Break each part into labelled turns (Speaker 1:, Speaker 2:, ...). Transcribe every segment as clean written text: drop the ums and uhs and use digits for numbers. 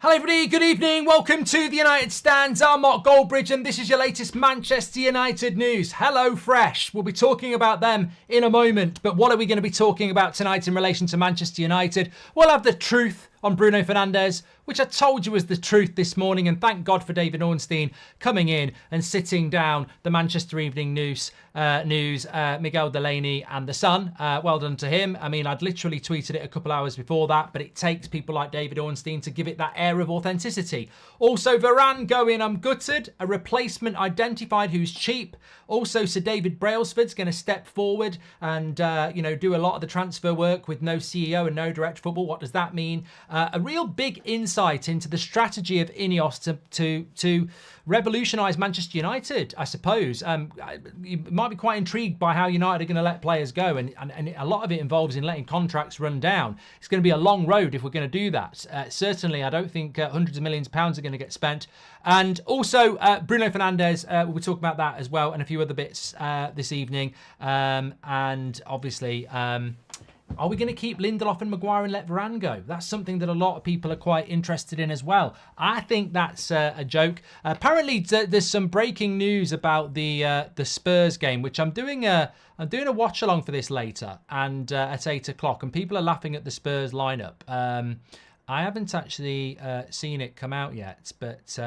Speaker 1: Hello everybody, good evening, welcome to the United Stands. I'm Mark Goldbridge and this is your latest Manchester United news. HelloFresh, we'll be talking about them in a moment, but what are we going to be talking about tonight in relation to Manchester United? We'll have the truth on Bruno Fernandes, which I told you was the truth this morning, and thank God for David Ornstein coming in and sitting down the Manchester Evening News, Miguel Delaney and the Sun. Well done to him. I mean, I'd literally tweeted it a couple hours before that, but it takes people like David Ornstein to give it that air of authenticity. Also, Varane going, I'm gutted. A replacement identified who's cheap. Also, Sir David Brailsford's going to step forward and, do a lot of the transfer work with no CEO and no direct football. What does that mean? A real big insight into the strategy of INEOS to revolutionise Manchester United, I suppose. You might be quite intrigued by how United are going to let players go, and a lot of it involves in letting contracts run down. It's going to be a long road if we're going to do that. Certainly, I don't think hundreds of millions of pounds are going to get spent. And also, Bruno Fernandes, we'll be talking about that as well, and a few other bits this evening. And obviously... are we going to keep Lindelof and Maguire and let Varane go? That's something that a lot of people are quite interested in as well. I think that's a joke. Apparently, there's some breaking news about the Spurs game, which I'm doing a watch along for this later, and at 8 o'clock, and people are laughing at the Spurs lineup. I haven't actually seen it come out yet, but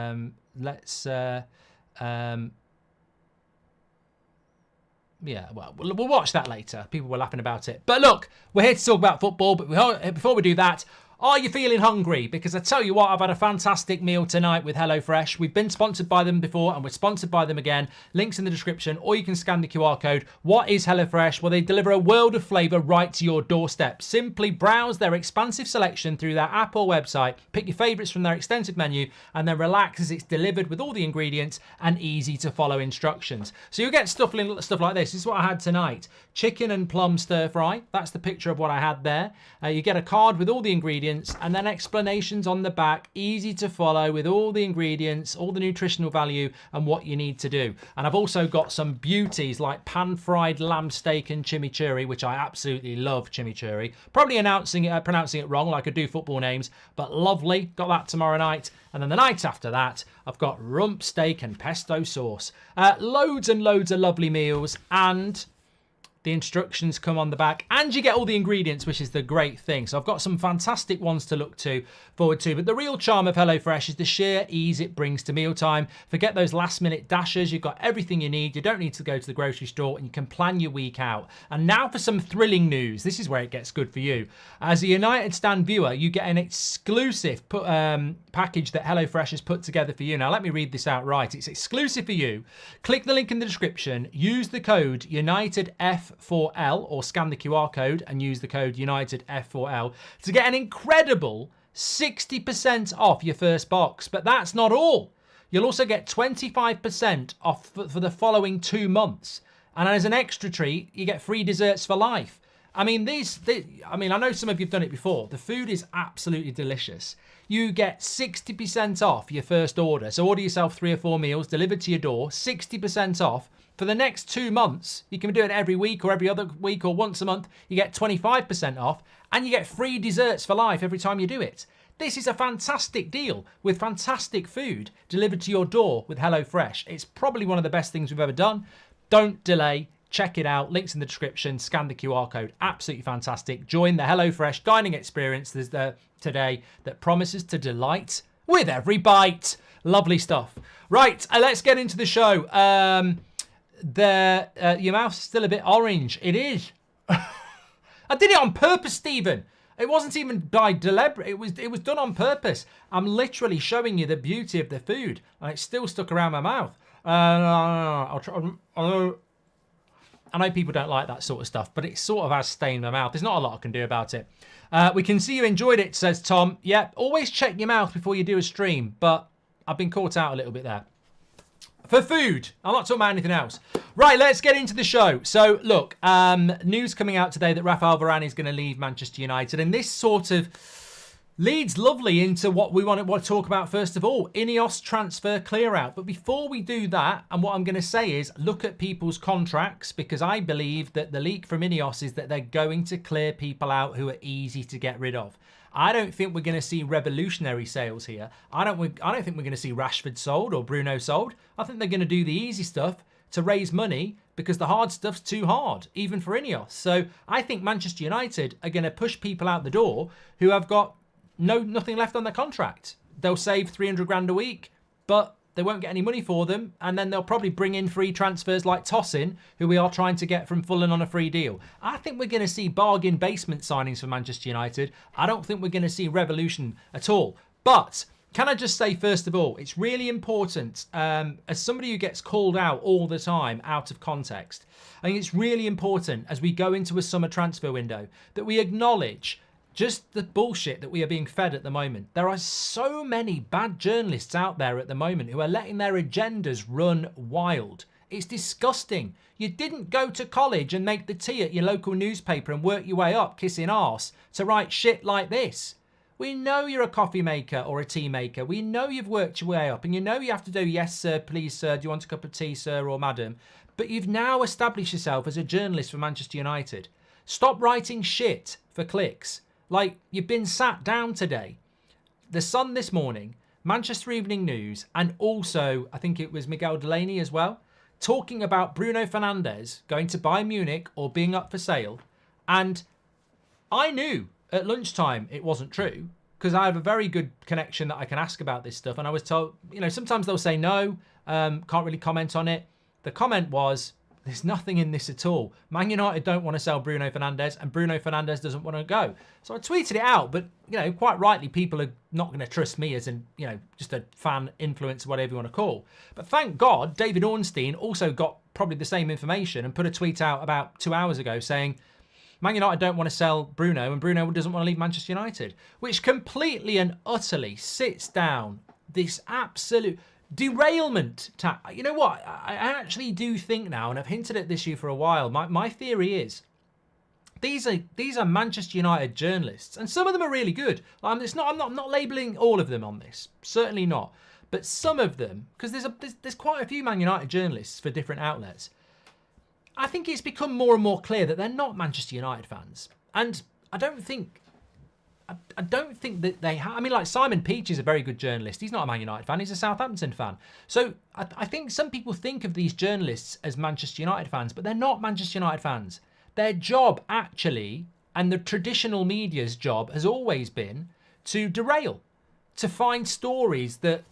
Speaker 1: let's. Yeah, well, we'll watch that later. People were laughing about it. But look, we're here to talk about football. But before we do that, are you feeling hungry? Because I tell you what, I've had a fantastic meal tonight with HelloFresh. We've been sponsored by them before and we're sponsored by them again. Links in the description, or you can scan the QR code. What is HelloFresh? Well, they deliver a world of flavour right to your doorstep. Simply browse their expansive selection through their app or website, pick your favourites from their extensive menu, and then relax as it's delivered with all the ingredients and easy to follow instructions. So you'll get stuff like this. This is what I had tonight. Chicken and plum stir fry. That's the picture of what I had there. You get a card with all the ingredients, and then explanations on the back, easy to follow with all the ingredients, all the nutritional value and what you need to do. And I've also got some beauties like pan-fried lamb steak and chimichurri, which I absolutely love chimichurri. Probably pronouncing it wrong like I do football names, but lovely. Got that tomorrow night. And then the night after that, I've got rump steak and pesto sauce. Loads and loads of lovely meals, and the instructions come on the back, and you get all the ingredients, which is the great thing. So I've got some fantastic ones to look forward to. But the real charm of HelloFresh is the sheer ease it brings to mealtime. Forget those last-minute dashes. You've got everything you need. You don't need to go to the grocery store, and you can plan your week out. And now for some thrilling news. This is where it gets good for you. As a United Stand viewer, you get an exclusive package that HelloFresh has put together for you. Now, let me read this out right. It's exclusive for you. Click the link in the description. Use the code UNITEDF4L, or scan the QR code and use the code UNITEDF4L to get an incredible 60% off your first box. But that's not all. You'll also get 25% off for the following 2 months. And as an extra treat, you get free desserts for life. I mean, I know some of you have done it before. The food is absolutely delicious. You get 60% off your first order. So order yourself 3 or 4 meals delivered to your door, 60% off. For the next 2 months, you can do it every week or every other week or once a month. You get 25% off, and you get free desserts for life every time you do it. This is a fantastic deal with fantastic food delivered to your door with HelloFresh. It's probably one of the best things we've ever done. Don't delay. Check it out. Links in the description. Scan the QR code. Absolutely fantastic. Join the HelloFresh dining experience today that promises to delight with every bite. Lovely stuff. Right, let's get into the show. Your mouth's still a bit orange. It is. I did it on purpose, Stephen. It wasn't even by deliberate. It was done on purpose. I'm literally showing you the beauty of the food, and it's still stuck around my mouth. I'll try. I know people don't like that sort of stuff, but it sort of has stained my mouth. There's not a lot I can do about it. We can see you enjoyed it, says Tom. Yeah, always check your mouth before you do a stream, but I've been caught out a little bit there. For food, I'm not talking about anything else. Right, let's get into the show. So, look, news coming out today that Rafael Varane is going to leave Manchester United, and this sort of leads lovely into what we want to talk about first of all, INEOS transfer clear out. But before we do that, and what I'm going to say is look at people's contracts, because I believe that the leak from INEOS is that they're going to clear people out who are easy to get rid of. I don't think we're going to see revolutionary sales here. I don't think we're going to see Rashford sold or Bruno sold. I think they're going to do the easy stuff to raise money because the hard stuff's too hard, even for INEOS. So I think Manchester United are going to push people out the door who have got nothing left on their contract. They'll save 300 grand a week, but they won't get any money for them, and then they'll probably bring in free transfers like Tosin, who we are trying to get from Fulham on a free deal. I think we're going to see bargain basement signings for Manchester United. I don't think we're going to see revolution at all. But can I just say, first of all, it's really important, as somebody who gets called out all the time out of context, I think it's really important as we go into a summer transfer window that we acknowledge just the bullshit that we are being fed at the moment. There are so many bad journalists out there at the moment who are letting their agendas run wild. It's disgusting. You didn't go to college and make the tea at your local newspaper and work your way up kissing arse to write shit like this. We know you're a coffee maker or a tea maker. We know you've worked your way up, and you know you have to do yes sir, please sir, do you want a cup of tea sir or madam? But you've now established yourself as a journalist for Manchester United. Stop writing shit for clicks. Like, you've been sat down today. The Sun this morning, Manchester Evening News, and also, I think it was Miguel Delaney as well, talking about Bruno Fernandes going to Bayern Munich or being up for sale. And I knew at lunchtime it wasn't true because I have a very good connection that I can ask about this stuff. And I was told, sometimes they'll say no, can't really comment on it. The comment was, there's nothing in this at all. Man United don't want to sell Bruno Fernandes, and Bruno Fernandes doesn't want to go. So I tweeted it out, but quite rightly, people are not going to trust me as just a fan, influencer, whatever you want to call. But thank God, David Ornstein also got probably the same information and put a tweet out about 2 hours ago saying, Man United don't want to sell Bruno, and Bruno doesn't want to leave Manchester United, which completely and utterly sits down this absolute derailment. You know what? I actually do think now, and I've hinted at this issue for a while. My theory is these are Manchester United journalists, and some of them are really good. I'm not labelling all of them on this, certainly not. But some of them, because there's quite a few Man United journalists for different outlets. I think it's become more and more clear that they're not Manchester United fans, and I don't think that they have. I mean, like Simon Peach is a very good journalist. He's not a Man United fan. He's a Southampton fan. So I think some people think of these journalists as Manchester United fans, but they're not Manchester United fans. Their job actually, and the traditional media's job, has always been to derail, to find stories that,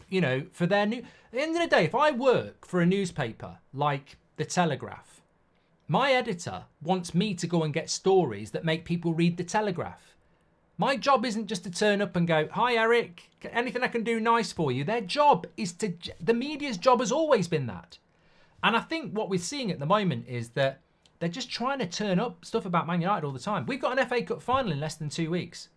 Speaker 1: for their new... At the end of the day, if I work for a newspaper like The Telegraph, my editor wants me to go and get stories that make people read The Telegraph. My job isn't just to turn up and go, hi, Eric, anything I can do nice for you? Their job is the media's job has always been that. And I think what we're seeing at the moment is that they're just trying to turn up stuff about Man United all the time. We've got an FA Cup final in less than 2 weeks.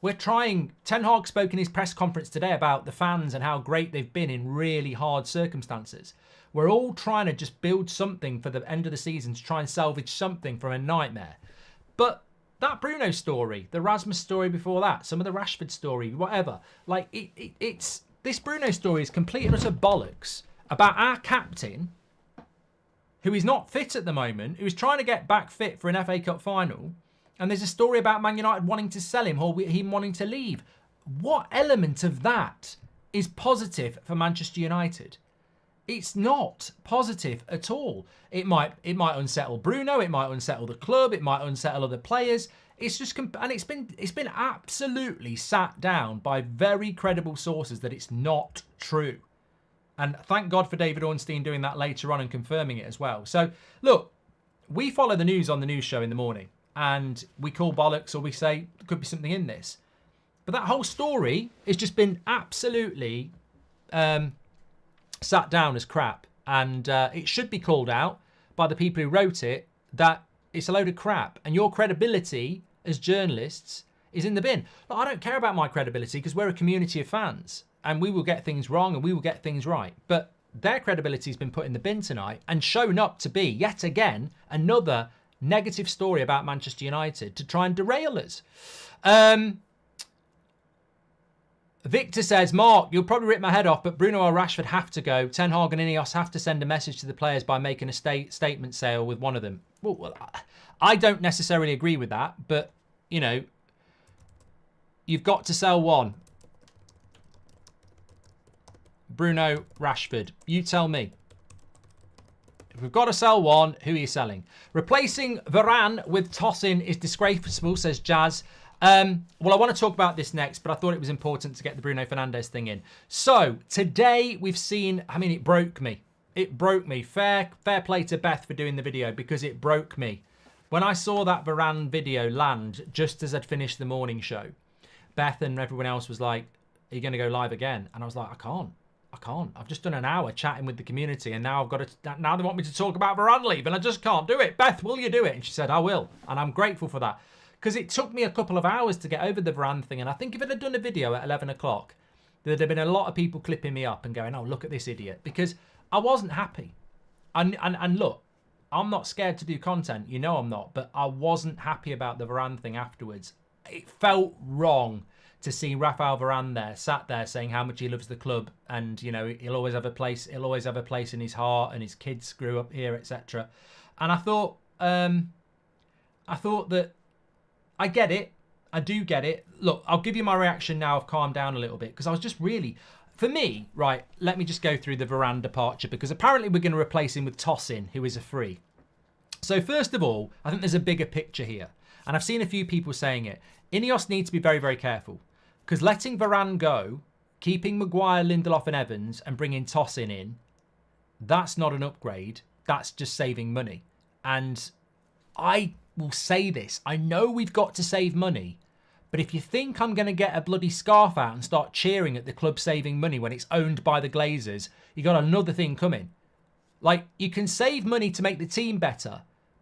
Speaker 1: We're trying, Ten Hag spoke in his press conference today about the fans and how great they've been in really hard circumstances. We're all trying to just build something for the end of the season to try and salvage something from a nightmare. But that Bruno story, the Rasmus story before that, some of the Rashford story, whatever. Like, it's this Bruno story is complete and utter bollocks about our captain, who is not fit at the moment, who is trying to get back fit for an FA Cup final. And there's a story about Man United wanting to sell him or him wanting to leave. What element of that is positive for Manchester United? It's not positive at all. It might unsettle Bruno. It might unsettle the club. It might unsettle other players. It's just, and it's been absolutely sat down by very credible sources that it's not true. And thank God for David Ornstein doing that later on and confirming it as well. So look, we follow the news on the news show in the morning, and we call bollocks or we say there could be something in this. But that whole story has just been absolutely sat down as crap, and it should be called out by the people who wrote it that it's a load of crap, and your credibility as journalists is in the bin. Look, I don't care about my credibility because we're a community of fans, and we will get things wrong and we will get things right. But their credibility has been put in the bin tonight and shown up to be, yet again, another negative story about Manchester United to try and derail us. Victor says, Mark, you'll probably rip my head off, but Bruno or Rashford have to go. Ten Hag and INEOS have to send a message to the players by making a statement sale with one of them. Well, I don't necessarily agree with that, but, You've got to sell one. Bruno Rashford. You tell me. If we've got to sell one, who are you selling? Replacing Varane with Tosin is disgraceful, says Jazz. Well, I want to talk about this next, but I thought it was important to get the Bruno Fernandes thing in. So, today we've seen, I mean, it broke me. It broke me. Fair play to Beth for doing the video because it broke me. When I saw that Varane video land just as I'd finished the morning show, Beth and everyone else was like, are you going to go live again? And I was like, I can't. I've just done an hour chatting with the community and now now they want me to talk about Varane leave and I just can't do it. Beth, will you do it? And she said, I will. And I'm grateful for that because it took me a couple of hours to get over the Varane thing. And I think if I'd have done a video at 11 o'clock, there'd have been a lot of people clipping me up and going, oh, look at this idiot. Because I wasn't happy. And look, I'm not scared to do content. You know I'm not. But I wasn't happy about the Varane thing afterwards. It felt wrong to see Rafael Varane there, sat there saying how much he loves the club and, you know, he'll always have a place in his heart and his kids grew up here, etc. And I thought that I get it. I do get it. Look, I'll give you my reaction now. I've calmed down a little bit because I was just really, for me, right, let me just go through the Varane departure because apparently we're going to replace him with Tosin, who is a free. So first of all, I think there's a bigger picture here. And I've seen a few people saying it. INEOS need to be very, very careful. Because letting Varane go, keeping Maguire, Lindelof and Evans and bringing Tosin in, that's not an upgrade. That's just saving money. And I will say this. I know we've got to save money. But if you think I'm going to get a bloody scarf out and start cheering at the club saving money when it's owned by the Glazers, you got another thing coming. Like, you can save money to make the team better.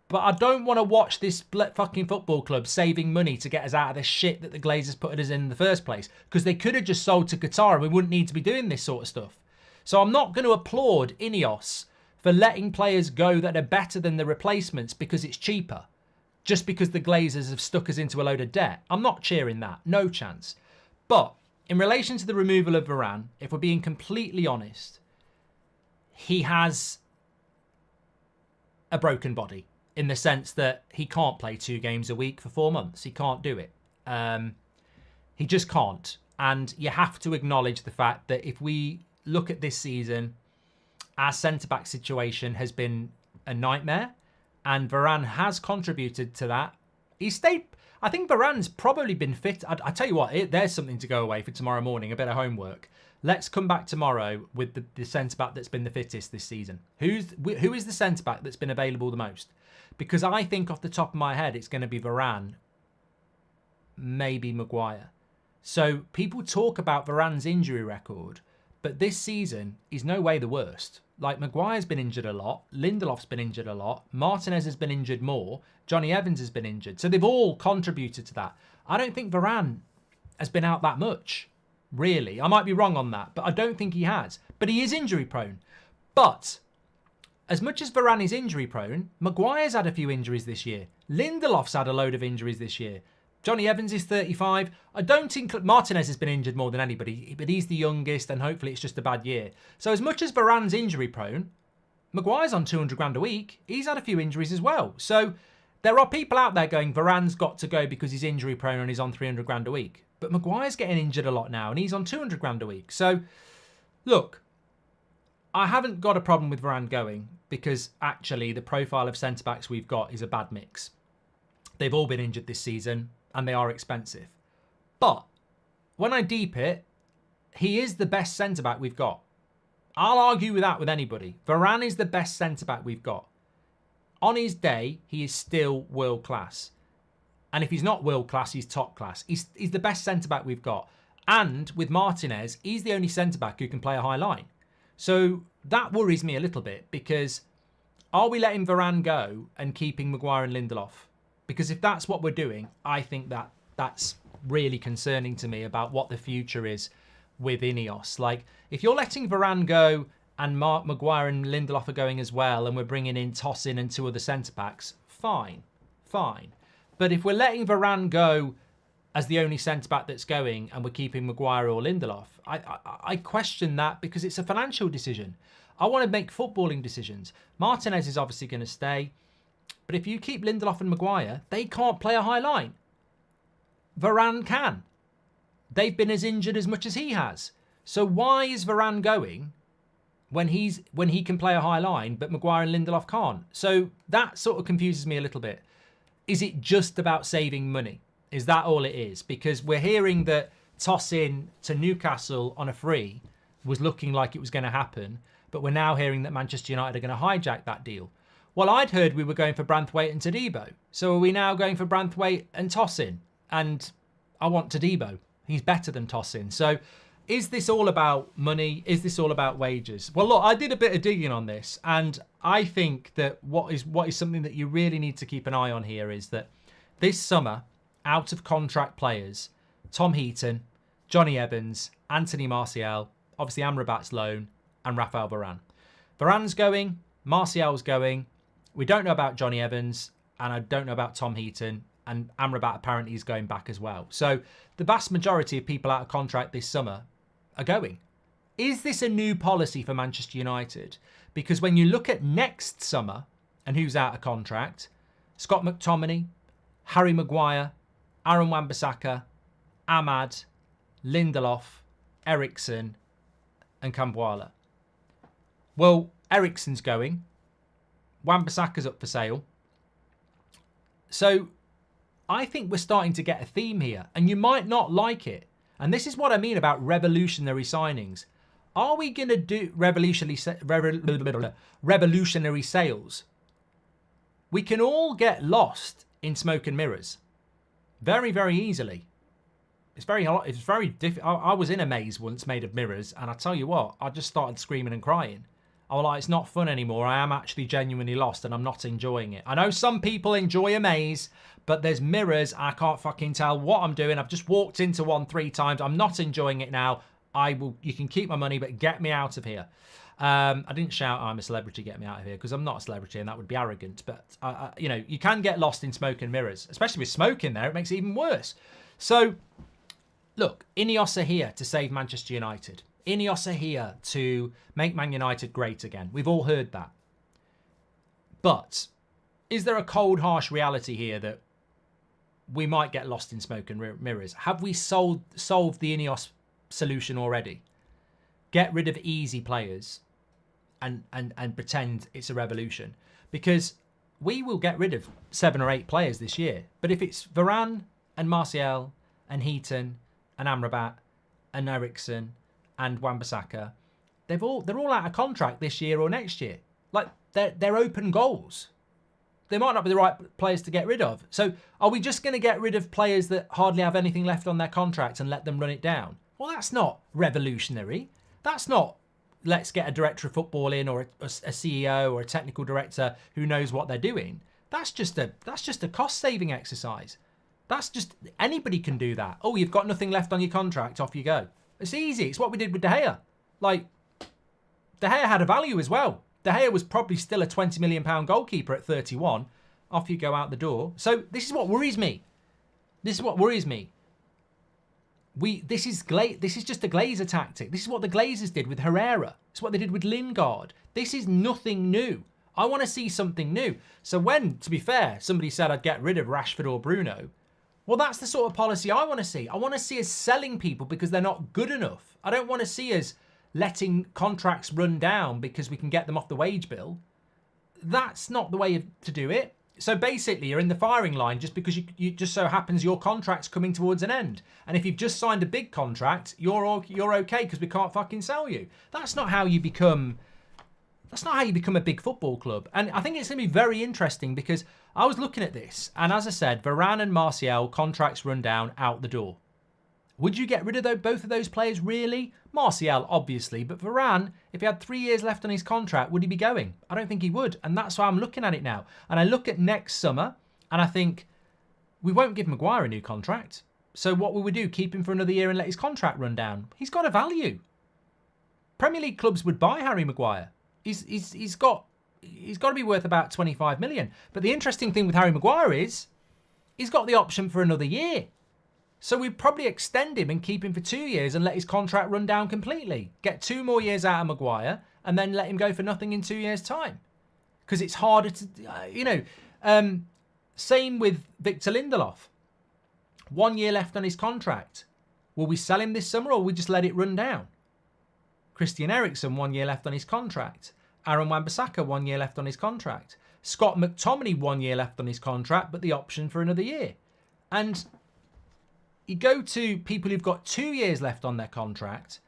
Speaker 1: But I don't want to watch this fucking football club saving money to get us out of the shit that the Glazers put us in the first place. Because they could have just sold to Qatar and we wouldn't need to be doing this sort of stuff. So I'm not going to applaud INEOS for letting players go that are better than the replacements because it's cheaper. Just because the Glazers have stuck us into a load of debt. I'm not cheering that. No chance. But in relation to the removal of Varane, if we're being completely honest, he has a broken body. In the sense that he can't play 2 games a week for 4 months. He can't do it. He just can't. And you have to acknowledge the fact that if we look at this season, our centre-back situation has been a nightmare. And Varane has contributed to that. I think Varane's probably been fit. I tell you what, there's something to go away for tomorrow morning, a bit of homework. Let's come back tomorrow with the centre-back that's been the fittest this season. Who is the centre-back that's been available the most? Because I think off the top of my head, it's going to be Varane, maybe Maguire. So people talk about Varane's injury record, but this season is no way the worst. Like, Maguire's been injured a lot, Lindelof's been injured a lot, Martinez has been injured more, Johnny Evans has been injured. So they've all contributed to that. I don't think Varane has been out that much, really. I might be wrong on that, but I don't think he has. But he is injury prone. But as much as Varane is injury prone, Maguire's had a few injuries this year. Lindelof's had a load of injuries this year. Johnny Evans is 35. I don't think Martinez has been injured more than anybody, but he's the youngest and hopefully it's just a bad year. So as much as Varane's injury prone, Maguire's on 200 grand a week. He's had a few injuries as well. So there are people out there going, Varane's got to go because he's injury prone and he's on 300 grand a week. But Maguire's getting injured a lot now and he's on 200 grand a week. So look, I haven't got a problem with Varane going because actually the profile of centre-backs we've got is a bad mix. They've all been injured this season and they are expensive. But when I deep it, he is the best centre-back we've got. I'll argue with that with anybody. Varane is the best centre-back we've got. On his day, he is still world class. And if he's not world class, he's top class. He's the best centre-back we've got. And with Martinez, he's the only centre-back who can play a high line. So that worries me a little bit because are we letting Varane go and keeping Maguire and Lindelof? Because if that's what we're doing, I think that's really concerning to me about what the future is with INEOS. Like, if you're letting Varane go and Maguire and Lindelof are going as well and we're bringing in Tosin and 2 other centre-backs, fine. But if we're letting Varane go as the only centre-back that's going and we're keeping Maguire or Lindelof, I question that because it's a financial decision. I want to make footballing decisions. Martinez is obviously going to stay. But if you keep Lindelof and Maguire, they can't play a high line. Varane can. they've been as injured as much as he has. So why is Varane going when he can play a high line, but Maguire and Lindelof can't? So that sort of confuses me a little bit. Is it just about saving money? Is that all it is? Because we're hearing that tossing to Newcastle on a free was looking like it was going to happen, but we're now hearing that Manchester United are going to hijack that deal. Well, I'd heard we were going for Branthwaite and Todibo. So are we now going for Branthwaite and Tosin? And I want Todibo. He's better than Tosin. So is this all about money? Is this all about wages? Well, look, I did a bit of digging on this, and I think that what is something that you really need to keep an eye on here is that this summer, out of contract players, Tom Heaton, Johnny Evans, Anthony Martial, obviously Amrabat's loan, and Rafael Varane. Varane's going, Martial's going. We don't know about Johnny Evans, and I don't know about Tom Heaton, and Amrabat apparently is going back as well. So the vast majority of people out of contract this summer are going. Is this a new policy for Manchester United? Because when you look at next summer and who's out of contract, Scott McTominay, Harry Maguire, Aaron Wan-Bissaka, Ahmad, Lindelof, Eriksen, and Camboire. Well, Eriksen's going. Wan-Bissaka's up for sale. So I think we're starting to get a theme here, and you might not like it. And this is what I mean about revolutionary signings. Are we going to do revolutionary sales? We can all get lost in smoke and mirrors very, very easily. It's very difficult. I was in a maze once made of mirrors, and I tell you what, I just started screaming and crying. I was like, it's not fun anymore. I am actually genuinely lost, and I'm not enjoying it. I know some people enjoy a maze, but there's mirrors. I can't fucking tell what I'm doing. I've just walked into one 3 times. I'm not enjoying it now. You can keep my money, but get me out of here. I didn't shout, I'm a celebrity, get me out of here, because I'm not a celebrity, and that would be arrogant. But, you can get lost in smoke and mirrors, especially with smoke in there. It makes it even worse. So, look, INEOS are here to save Manchester United. INEOS are here to make Man United great again. We've all heard that. But is there a cold, harsh reality here that we might get lost in smoke and mirrors? Have we solved the INEOS solution already? Get rid of easy players and pretend it's a revolution. Because we will get rid of 7 or 8 players this year. But if it's Varane and Martial and Heaton and Amrabat and Eriksen and Wan-Bissaka, they're all out of contract this year or next year. Like, they're open goals. They might not be the right players to get rid of. So are we just going to get rid of players that hardly have anything left on their contract and let them run it down? Well, that's not revolutionary. That's not, let's get a director of football in, or a CEO or a technical director who knows what they're doing. That's just a cost-saving exercise. That's just, anybody can do that. Oh, you've got nothing left on your contract, off you go. It's easy. It's what we did with De Gea. Like, De Gea had a value as well. De Gea was probably still a £20 million goalkeeper at 31. Off you go out the door. So this is what worries me. This is what worries me. This is just a Glazer tactic. This is what the Glazers did with Herrera. It's what they did with Lingard. This is nothing new. I want to see something new. So when, to be fair, somebody said I'd get rid of Rashford or Bruno, well, that's the sort of policy I want to see. I want to see us selling people because they're not good enough. I don't want to see us letting contracts run down because we can get them off the wage bill. That's not the way to do it. So basically, you're in the firing line just because you just so happens your contract's coming towards an end. And if you've just signed a big contract, you're okay because we can't fucking sell you. That's not how you become a big football club. And I think it's going to be very interesting because I was looking at this, and as I said, Varane and Martial, contracts run down, out the door. Would you get rid of both of those players, really? Martial, obviously, but Varane, if he had 3 years left on his contract, would he be going? I don't think he would, and that's why I'm looking at it now. And I look at next summer, and I think, we won't give Maguire a new contract. So what will we do? Keep him for another year and let his contract run down? He's got a value. Premier League clubs would buy Harry Maguire. He's got to be worth about 25 million. But the interesting thing with Harry Maguire is he's got the option for another year. So we'd probably extend him and keep him for 2 years and let his contract run down completely. Get 2 more years out of Maguire and then let him go for nothing in 2 years' time. Because it's harder to, same with Victor Lindelof. 1 year left on his contract. Will we sell him this summer or will we just let it run down? Christian Eriksen, 1 year left on his contract. Aaron Wan-Bissaka, 1 year left on his contract. Scott McTominay, 1 year left on his contract, but the option for another year. And you go to people who've got 2 years left on their contract,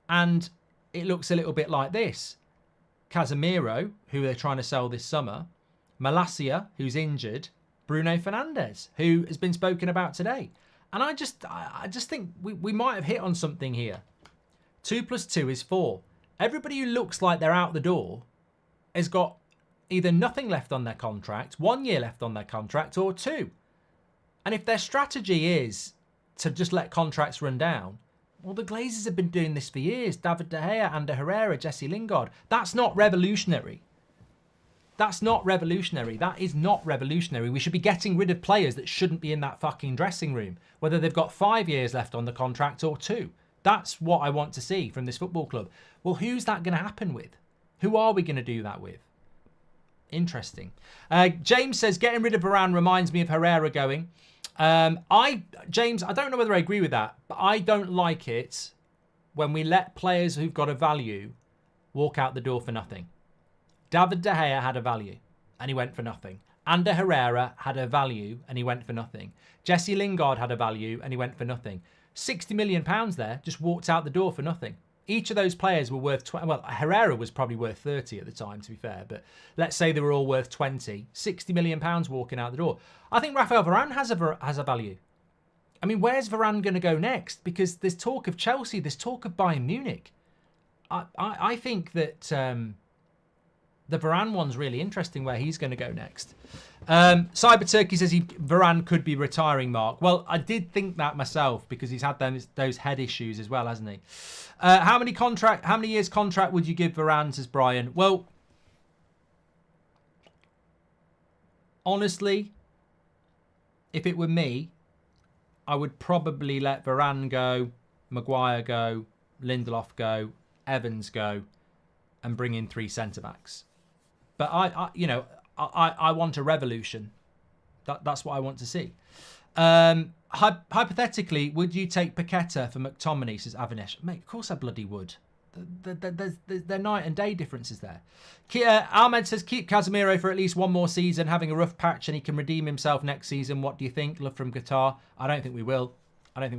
Speaker 1: and it looks a little bit like this. Casemiro, who they're trying to sell this summer. Malacia, who's injured. Bruno Fernandes, who has been spoken about today. And I just think we might have hit on something here. 2 + 2 is 4. Everybody who looks like they're out the door has got either nothing left on their contract, 1 year left on their contract, or 2. And if their strategy is to just let contracts run down, well, the Glazers have been doing this for years. David De Gea, Ander Herrera, Jesse Lingard. That's not revolutionary. That's not revolutionary. That is not revolutionary. We should be getting rid of players that shouldn't be in that fucking dressing room, whether they've got 5 years left on the contract or 2. That's what I want to see from this football club. Well, who's that going to happen with? Who are we going to do that with? Interesting. James says, getting rid of Varane reminds me of Herrera going. James, I don't know whether I agree with that, but I don't like it when we let players who've got a value walk out the door for nothing. David De Gea had a value and he went for nothing. Ander Herrera had a value and he went for nothing. Jesse Lingard had a value and he went for nothing. £60 million there just walked out the door for nothing. Each of those players were worth 20. Well, Herrera was probably worth 30 at the time, to be fair, but let's say they were all worth 20. £60 million walking out the door. I think Rafael Varane has a value. I mean, where's Varane going to go next? Because there's talk of Chelsea, there's talk of Bayern Munich. I think that the Varane one's really interesting where he's going to go next. Cyber Turkey says Varane could be retiring, Mark. Well, I did think that myself because he's had those head issues as well, hasn't he? How many years contract would you give Varane, says Brian? Well, honestly, if it were me, I would probably let Varane go, Maguire go, Lindelof go, Evans go, and bring in 3 centre-backs. But I want a revolution. That's what I want to see. Hypothetically, would you take Paqueta for McTominay, says Avanesh? Mate, of course I bloody would. They're night and day differences there. Ahmed says, keep Casemiro for at least 1 more season, having a rough patch and he can redeem himself next season. What do you think? Love from Qatar. I don't think we will. We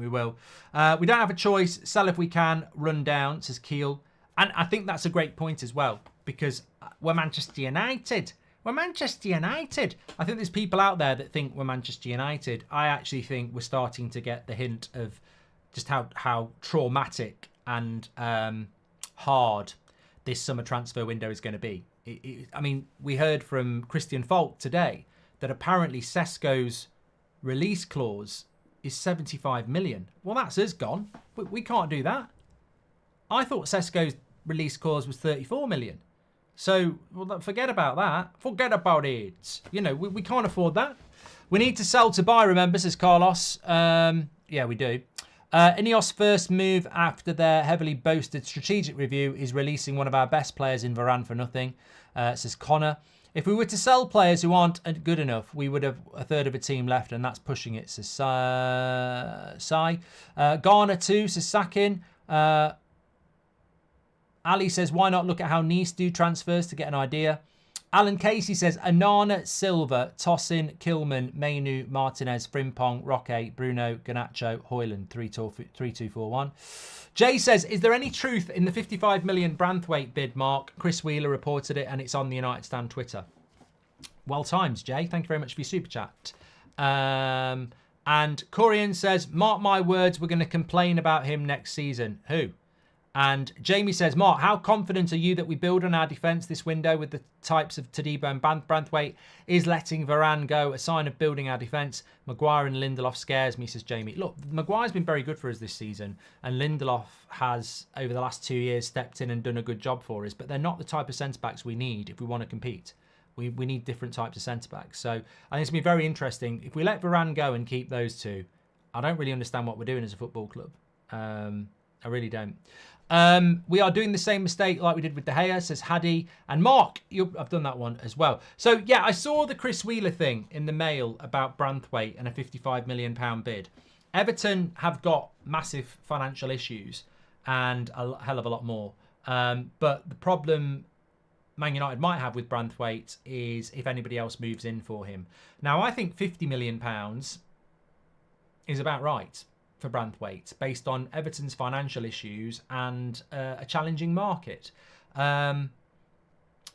Speaker 1: don't have a choice. Sell if we can. Run down, says Keel. And I think that's a great point as well, because we're Manchester United. We're Manchester United. I think there's people out there that think we're Manchester United. I actually think we're starting to get the hint of just how traumatic and hard this summer transfer window is going to be. I mean, we heard from Christian Falk today that apparently Sesko's release clause is 75 million. Well, that's us gone. We can't do that. I thought Sesko's release clause was 34 million. So, well, forget about that. Forget about it. We can't afford that. We need to sell to buy, remember, says Carlos. Yeah, we do. INEOS' first move after their heavily boasted strategic review is releasing one of our best players in Varane for nothing, says Connor. If we were to sell players who aren't good enough, we would have a third of a team left, and that's pushing it, says Sai. Garner too, says Sakin. Ali says, why not look at how Nice do transfers to get an idea? Alan Casey says, Anana, Silva, Tossin, Kilman, Mainu, Martinez, Frimpong, Roque, Bruno, Garnacho, Hoyland, 3-2-4-1. Jay says, is there any truth in the 55 million Branthwaite bid, Mark? Chris Wheeler reported it and it's on the United Stand Twitter. Well timed, Jay. Thank you very much for your super chat. And Corian says, mark my words, we're going to complain about him next season. Who? And Jamie says, Mark, how confident are you that we build on our defence this window with the types of Todibo and Branthwaite? Is letting Varane go a sign of building our defence? Maguire and Lindelof scares me, says Jamie. Look, Maguire's been very good for us this season, and Lindelof has, over the last 2 years, stepped in and done a good job for us, but they're not the type of centre-backs we need if we want to compete. We need different types of centre-backs. So I think it's going to be very interesting. If we let Varane go and keep those two, I don't really understand what we're doing as a football club. I really don't. We are doing the same mistake like we did with De Gea, says Hadi. And Mark, I've done that one as well. So, yeah, I saw the Chris Wheeler thing in the Mail about Branthwaite and a £55 million bid. Everton have got massive financial issues and a hell of a lot more. But the problem Man United might have with Branthwaite is if anybody else moves in for him. Now, I think £50 million is about right for Branthwaite based on Everton's financial issues and a challenging market. The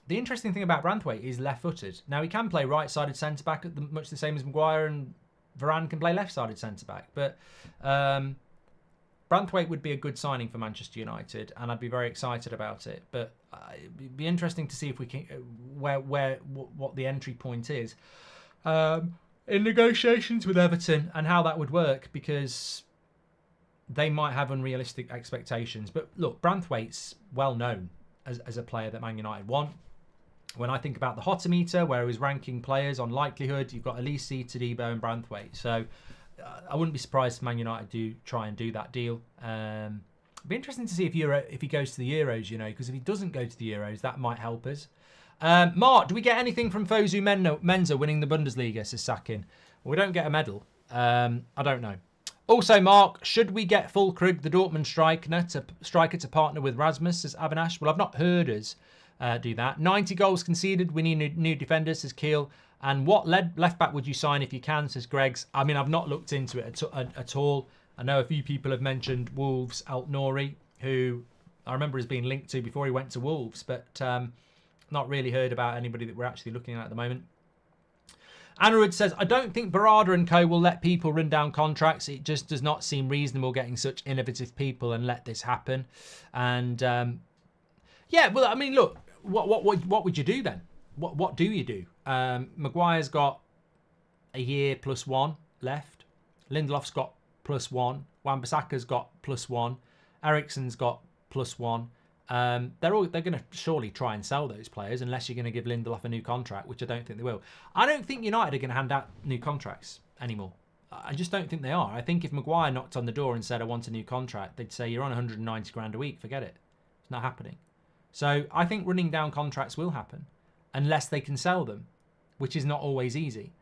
Speaker 1: interesting thing about Branthwaite is left-footed. Now, he can play right-sided centre-back much the same as Maguire, and Varane can play left-sided centre-back. But Branthwaite would be a good signing for Manchester United, and I'd be very excited about it. But it'd be interesting to see if we can what the entry point is in negotiations with Everton and how that would work, because they might have unrealistic expectations. But look, Branthwaite's well known as a player that Man United want. When I think about the Hotometer, where he was ranking players on likelihood, you've got Elise, Todibo and Branthwaite. So I wouldn't be surprised if Man United do try and do that deal. It'd be interesting to see if he goes to the Euros, because if he doesn't go to the Euros, that might help us. Mark, do we get anything from Fosu Mensa winning the Bundesliga, says Sakin? Well, we don't get a medal. I don't know. Also, Mark, should we get Fulkrug, the Dortmund striker, to partner with Rasmus, says Avinash? Well, I've not heard us do that. 90 goals conceded. We need new defenders, says Keel. And what left back would you sign if you can, says Greggs? I mean, I've not looked into it at all. I know a few people have mentioned Wolves' Alt-Nouri, who I remember as being linked to before he went to Wolves, but not really heard about anybody that we're actually looking at the moment. Anirudh says, I don't think Barada and co will let people run down contracts. It just does not seem reasonable getting such innovative people and let this happen. And yeah, well, I mean, look, what would you do then? What do you do? Maguire's got a year +1 left. Lindelof's got +1. Wan-Bissaka's got +1. Eriksen's got +1. They're going to surely try and sell those players unless you're going to give Lindelof a new contract, which I don't think they will. I don't think United are going to hand out new contracts anymore. I just don't think they are. I think if Maguire knocked on the door and said, I want a new contract, they'd say, you're on 190 grand a week. Forget it. It's not happening. So I think running down contracts will happen unless they can sell them, which is not always easy.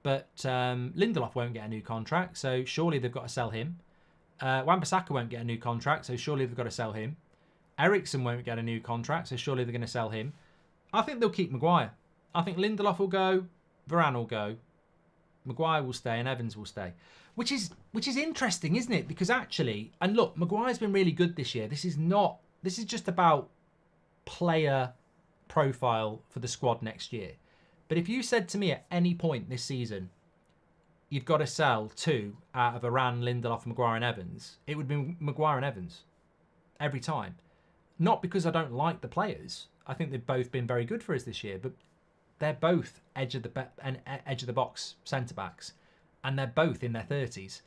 Speaker 1: But Lindelof won't get a new contract, so surely they've got to sell him. Wan-Bissaka won't get a new contract, so surely they've got to sell him. Eriksen won't get a new contract, so surely they're going to sell him. I think they'll keep Maguire. I think Lindelof will go, Varane will go, Maguire will stay, and Evans will stay. Which is interesting, isn't it? Because actually, and look, Maguire's been really good this year. This is just about player profile for the squad next year. But if you said to me at any point this season, you've got to sell 2 out of Varane, Lindelof, Maguire and Evans, it would be Maguire and Evans every time. Not because I don't like the players. I think they've both been very good for us this year, but they're both edge of the box centre backs, and they're both in their 30s,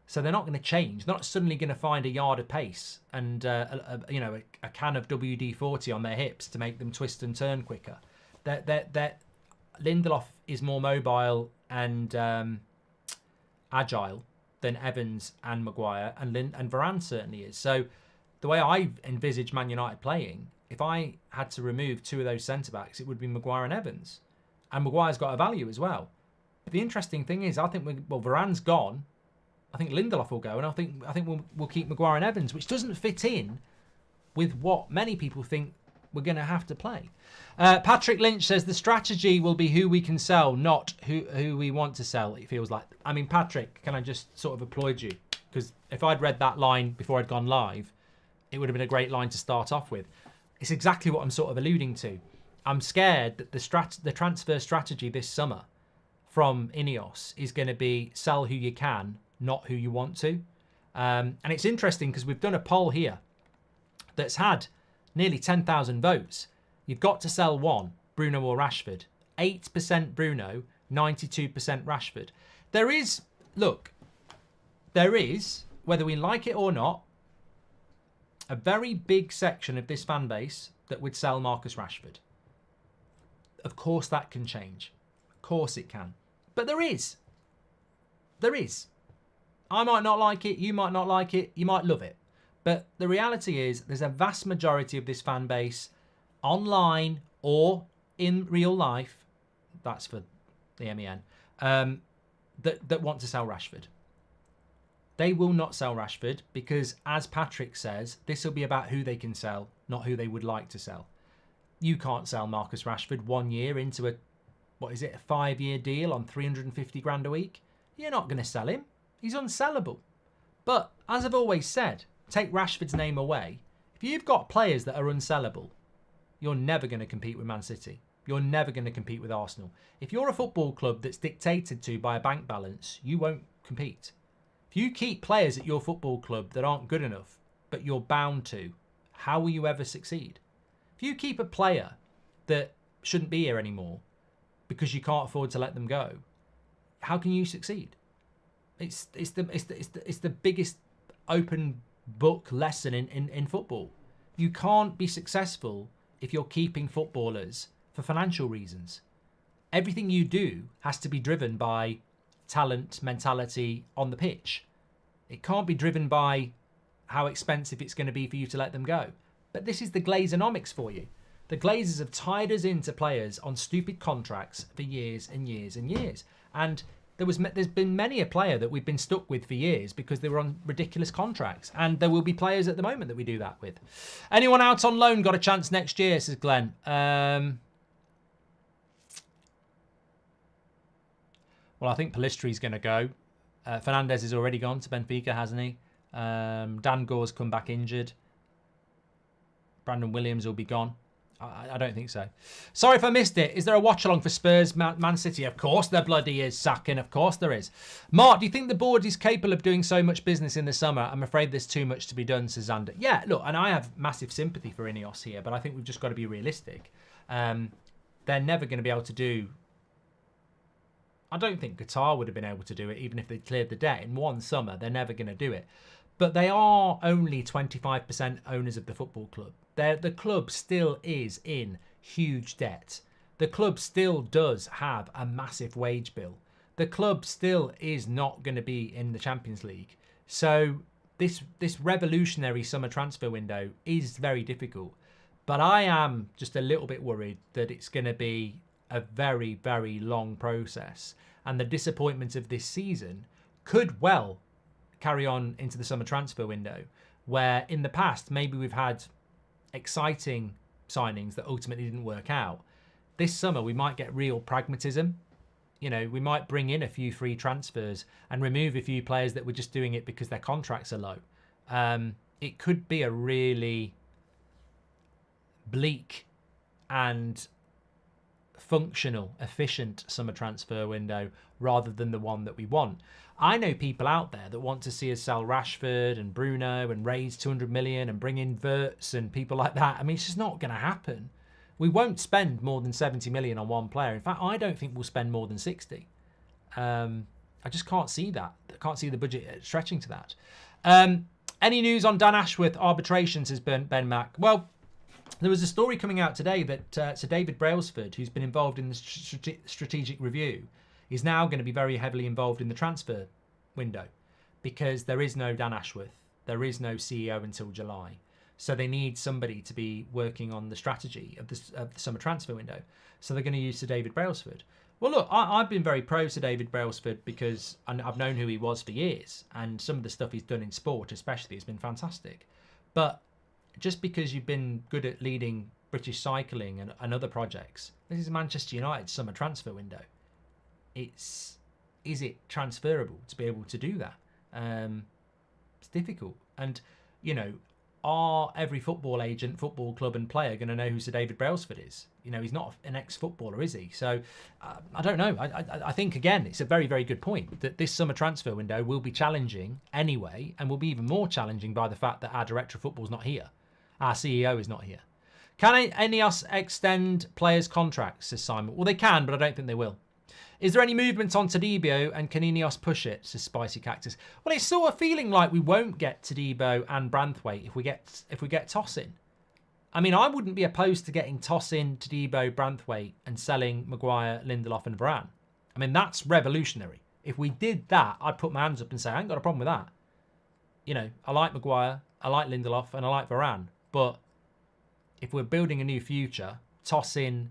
Speaker 1: so they're not going to change. They're not suddenly going to find a yard of pace and a can of WD-40 on their hips to make them twist and turn quicker. Lindelof is more mobile and agile than Evans and Maguire, and Varane certainly is. So the way I envisage Man United playing, if I had to remove 2 of those centre-backs, it would be Maguire and Evans. And Maguire's got a value as well. But the interesting thing is, I think, Varane's gone. I think Lindelof will go, and I think we'll keep Maguire and Evans, which doesn't fit in with what many people think we're going to have to play. Patrick Lynch says the strategy will be who we can sell, not who we want to sell, it feels like. I mean, Patrick, can I just sort of applaud you? Because if I'd read that line before I'd gone live, it would have been a great line to start off with. It's exactly what I'm sort of alluding to. I'm scared that the transfer strategy this summer from INEOS is going to be sell who you can, not who you want to. And it's interesting because we've done a poll here that's had nearly 10,000 votes. You've got to sell one, Bruno or Rashford. 8% Bruno, 92% Rashford. There is, whether we like it or not, a very big section of this fan base that would sell Marcus Rashford. Of course that can change. Of course it can. But there is. There is. I might not like it, you might not like it, you might love it. But the reality is there's a vast majority of this fan base online or in real life, that's for the MEN, that want to sell Rashford. They will not sell Rashford because, as Patrick says, this will be about who they can sell, not who they would like to sell. You can't sell Marcus Rashford 1 year into a 5-year deal on 350 grand a week. You're not going to sell him. He's unsellable. But as I've always said, take Rashford's name away. If you've got players that are unsellable, you're never going to compete with Man City. You're never going to compete with Arsenal. If you're a football club that's dictated to by a bank balance, you won't compete. If you keep players at your football club that aren't good enough, but you're bound to, how will you ever succeed? If you keep a player that shouldn't be here anymore because you can't afford to let them go, how can you succeed? It's the biggest open book lesson in football. You can't be successful if you're keeping footballers for financial reasons. Everything you do has to be driven by talent, mentality on the pitch. It can't be driven by how expensive it's going to be for you to let them go. But this is the Glazeronomics for you. The Glazers have tied us into players on stupid contracts for years and years and years. And there's been many a player that we've been stuck with for years because they were on ridiculous contracts. And there will be players at the moment that we do that with. Anyone out on loan got a chance next year, says Glenn. Well, I think Palistri's going to go. Fernandes is already gone to Benfica, hasn't he? Dan Gore's come back injured. Brandon Williams will be gone. I don't think so. Sorry if I missed it. Is there a watch-along for Spurs, Man City? Of course there bloody is, Sakin. Of course there is. Mark, do you think the board is capable of doing so much business in the summer? I'm afraid there's too much to be done, says Xander. Yeah, look, and I have massive sympathy for INEOS here, but I think we've just got to be realistic. They're never going to be able to do... I don't think Qatar would have been able to do it, even if they cleared the debt in one summer. They're never going to do it. But they are only 25% owners of the football club. The club still is in huge debt. The club still does have a massive wage bill. The club still is not going to be in the Champions League. So this revolutionary summer transfer window is very difficult. But I am just a little bit worried that it's going to be a very, very long process. And the disappointment of this season could well carry on into the summer transfer window, where in the past maybe we've had exciting signings that ultimately didn't work out. This summer we might get real pragmatism. You know, we might bring in a few free transfers and remove a few players that were just doing it because their contracts are low. It could be a really bleak and functional, efficient summer transfer window rather than the one that we want. I know people out there that want to see us sell Rashford and Bruno and raise 200 million and bring in Wirtz and people like that. I mean, it's just not going to happen. We won't spend more than 70 million on one player. In fact, I don't think we'll spend more than 60. I just can't see that. I can't see the budget stretching to that. Any news on Dan Ashworth arbitration, says Ben Mack? Well, there was a story coming out today that Sir David Brailsford, who's been involved in the strategic review, is now going to be very heavily involved in the transfer window because there is no Dan Ashworth. There is no CEO until July. So they need somebody to be working on the strategy of the summer transfer window. So they're going to use Sir David Brailsford. Well, look, I've been very pro Sir David Brailsford because I've known who he was for years. And some of the stuff he's done in sport especially has been fantastic. But just because you've been good at leading British cycling and other projects, this is Manchester United's summer transfer window. Is it transferable to be able to do that? It's difficult. And, you know, are every football agent, football club and player going to know who Sir David Brailsford is? You know, he's not an ex-footballer, is he? So I don't know. I think, again, it's a very, very good point that this summer transfer window will be challenging anyway, and will be even more challenging by the fact that our director of football is not here. Our CEO is not here. Can INEOS extend players' contracts, says Simon? Well, they can, but I don't think they will. Is there any movement on Todibo and can INEOS push it, says Spicy Cactus? Well, it's sort of feeling like we won't get Todibo and Branthwaite if we get Tosin. I mean, I wouldn't be opposed to getting Tosin, Todibo, Branthwaite and selling Maguire, Lindelof and Varane. I mean, that's revolutionary. If we did that, I'd put my hands up and say, I ain't got a problem with that. You know, I like Maguire, I like Lindelof and I like Varane. But if we're building a new future, Tosin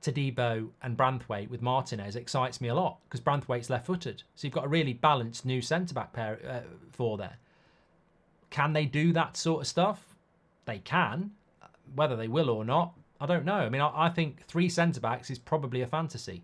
Speaker 1: Todibo and Branthwaite with Martinez excites me a lot because Branthwaite's left-footed. So you've got a really balanced new centre-back pair for there. Can they do that sort of stuff? They can. Whether they will or not, I don't know. I mean, I think 3 centre-backs is probably a fantasy.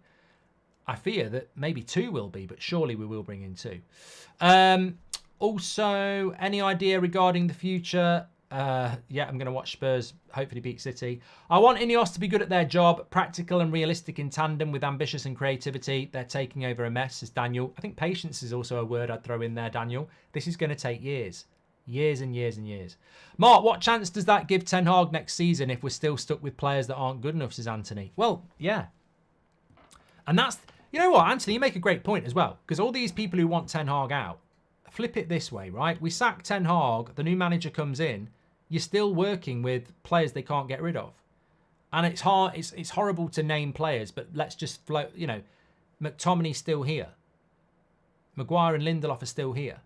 Speaker 1: I fear that maybe 2 will be, but surely we will bring in 2. Also, any idea regarding the future? Yeah, I'm going to watch Spurs hopefully beat City. I want INEOS to be good at their job, practical and realistic in tandem with ambitious and creativity. They're taking over a mess, says Daniel. I think patience is also a word I'd throw in there, Daniel. This is going to take years. Years and years and years. Mark, what chance does that give Ten Hag next season if we're still stuck with players that aren't good enough, says Anthony? Well, yeah. And that's, you know what, Anthony, you make a great point as well. Because all these people who want Ten Hag out, flip it this way, right? We sack Ten Hag, the new manager comes in, you're still working with players they can't get rid of. And it's hard, it's horrible to name players, but let's just float, you know, McTominay's still here. Maguire and Lindelof are still here.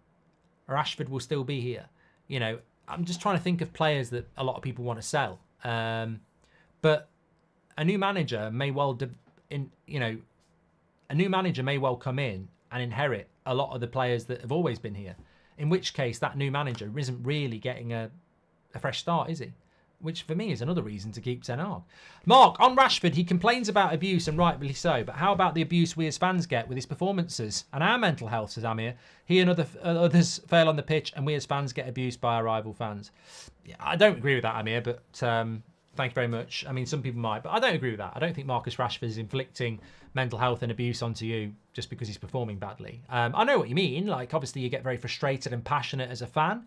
Speaker 1: Rashford will still be here. You know, I'm just trying to think of players that a lot of people want to sell. But a new manager may well, a new manager may well come in and inherit a lot of the players that have always been here. In which case, that new manager isn't really getting a fresh start, is he? Which for me is another reason to keep Ten Hag. Mark, on Rashford, he complains about abuse and rightfully so, but how about the abuse we as fans get with his performances and our mental health, says Amir? He and others fail on the pitch and we as fans get abused by our rival fans. Yeah, I don't agree with that, Amir, but thank you very much. I mean, some people might, but I don't agree with that. I don't think Marcus Rashford is inflicting mental health and abuse onto you just because he's performing badly. I know what you mean. Like, obviously, you get very frustrated and passionate as a fan.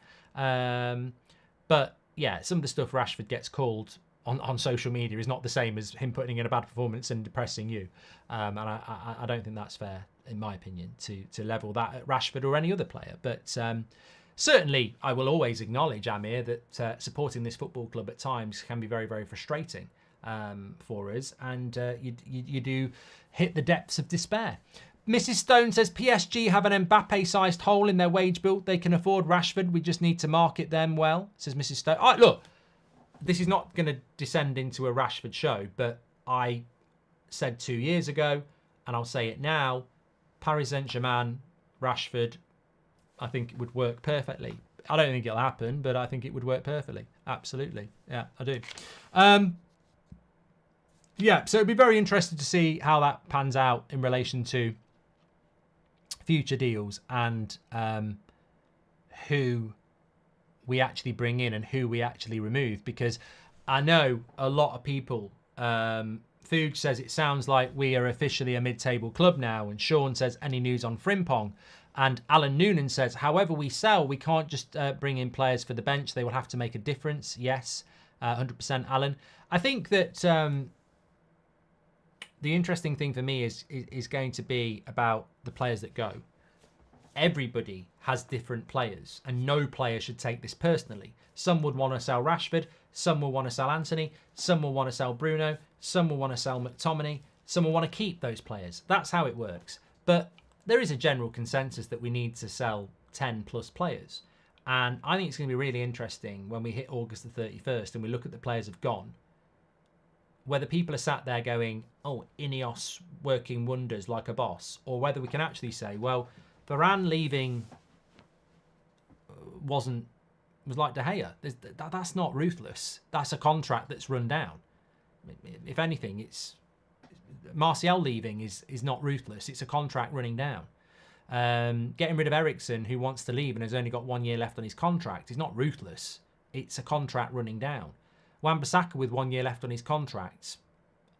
Speaker 1: But yeah, some of the stuff Rashford gets called on social media is not the same as him putting in a bad performance and depressing you. And I don't think that's fair, in my opinion, to level that at Rashford or any other player. But certainly, I will always acknowledge, Amir, that supporting this football club at times can be very, very frustrating for us. And you do hit the depths of despair. Mrs. Stone says, PSG have an Mbappe-sized hole in their wage bill. They can afford Rashford. We just need to market them well, says Mrs. Stone. All right, look, this is not going to descend into a Rashford show, but I said 2 years ago, and I'll say it now, Paris Saint-Germain, Rashford, I think it would work perfectly. I don't think it'll happen, but I think it would work perfectly. Absolutely. Yeah, I do. Yeah, so it'd be very interesting to see how that pans out in relation to future deals and who we actually bring in and who we actually remove, because I know a lot of people, Fuge says it sounds like we are officially a mid-table club now, and Sean says any news on Frimpong, and Alan Noonan says however we sell, we can't just bring in players for the bench, they will have to make a difference. Yes, 100% Alan. I think that the interesting thing for me is going to be about the players that go. Everybody has different players, and no player should take this personally. Some would want to sell Rashford, some will want to sell Anthony, some will want to sell Bruno, some will want to sell McTominay, some will want to keep those players. That's how it works. But there is a general consensus that we need to sell 10 plus players. And I think it's going to be really interesting when we hit August the 31st and we look at the players who've gone, whether people are sat there going, oh, INEOS working wonders like a boss, or whether we can actually say, well, Varane leaving was like De Gea. That's not ruthless. That's a contract that's run down. If anything, it's Martial leaving is not ruthless. It's a contract running down. Getting rid of Eriksen, who wants to leave and has only got 1 year left on his contract, is not ruthless. It's a contract running down. Wan-Bissaka with 1 year left on his contract,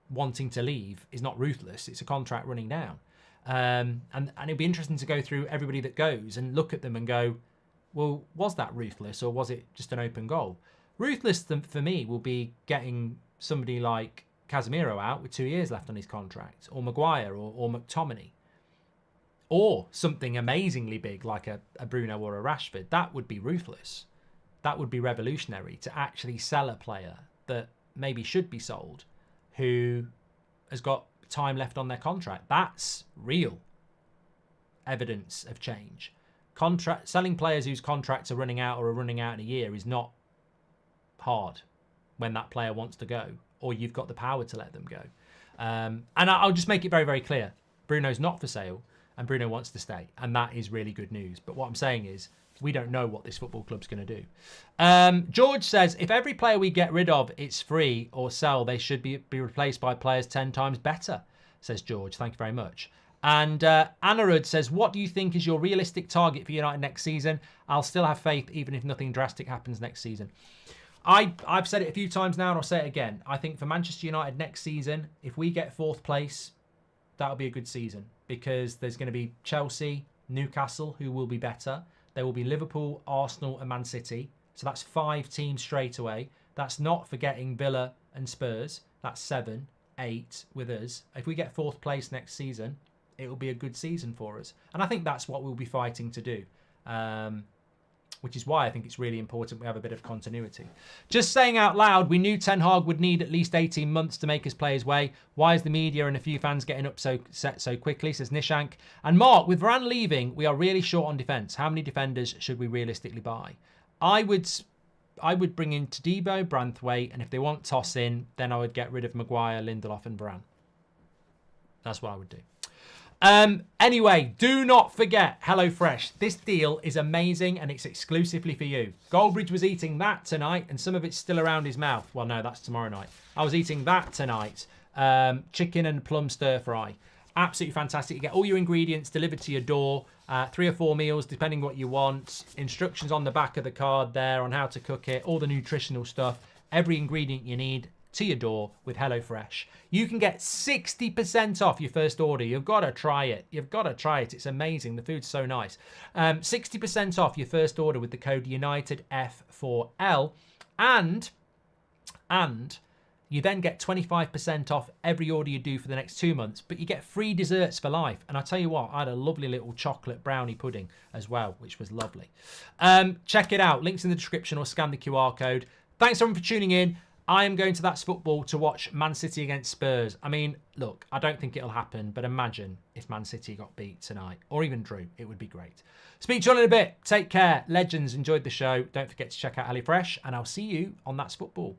Speaker 1: wanting to leave, is not ruthless. It's a contract running down. And it'd be interesting to go through everybody that goes and look at them and go, well, was that ruthless or was it just an open goal? Ruthless for me will be getting somebody like Casemiro out with 2 years left on his contract, or Maguire or McTominay, or something amazingly big like a Bruno or a Rashford. That would be ruthless. That would be revolutionary, to actually sell a player that maybe should be sold, who has got time left on their contract. That's real evidence of change. Selling players whose contracts are running out or are running out in a year is not hard when that player wants to go, or you've got the power to let them go. And I'll just make it very, very clear. Bruno's not for sale and Bruno wants to stay. And that is really good news. But what I'm saying is we don't know what this football club's going to do. George says, if every player we get rid of is free or sell, they should be replaced by players 10 times better, says George. Thank you very much. And Anarud says, what do you think is your realistic target for United next season? I'll still have faith even if nothing drastic happens next season. I've said it a few times now and I'll say it again. I think for Manchester United next season, if we get 4th place, that'll be a good season because there's going to be Chelsea, Newcastle, who will be better. There will be Liverpool, Arsenal and Man City. So that's 5 teams straight away. That's not forgetting Villa and Spurs. That's 7, 8 with us. If we get 4th place next season, it will be a good season for us. And I think that's what we'll be fighting to do. Which is why I think it's really important we have a bit of continuity. Just saying out loud, we knew Ten Hag would need at least 18 months to make us play his way. Why is the media and a few fans getting upset so quickly, says Nishank. And Mark, with Varane leaving, we are really short on defence. How many defenders should we realistically buy? I would bring in Todibo, Branthwaite, and if they want toss in, then I would get rid of Maguire, Lindelof and Varane. That's what I would do. Anyway, do not forget HelloFresh. This deal is amazing and it's exclusively for you. Goldbridge was eating that tonight and some of it's still around his mouth. Well, no, that's tomorrow night. I was eating that tonight. Chicken and plum stir fry. Absolutely fantastic. You get all your ingredients delivered to your door. 3 or 4 meals, depending what you want. Instructions on the back of the card there on how to cook it. All the nutritional stuff. Every ingredient you need to your door with HelloFresh. You can get 60% off your first order. You've got to try it. You've got to try it. It's amazing. The food's so nice. 60% off your first order with the code UNITEDF4L. And you then get 25% off every order you do for the next 2 months. But you get free desserts for life. And I tell you what, I had a lovely little chocolate brownie pudding as well, which was lovely. Check it out. Links in the description or scan the QR code. Thanks everyone for tuning in. I am going to That's Football to watch Man City against Spurs. I mean, look, I don't think it'll happen, but imagine if Man City got beat tonight or even drew. It would be great. Speak to you all in a bit. Take care. Legends, enjoyed the show. Don't forget to check out HelloFresh, and I'll see you on That's Football.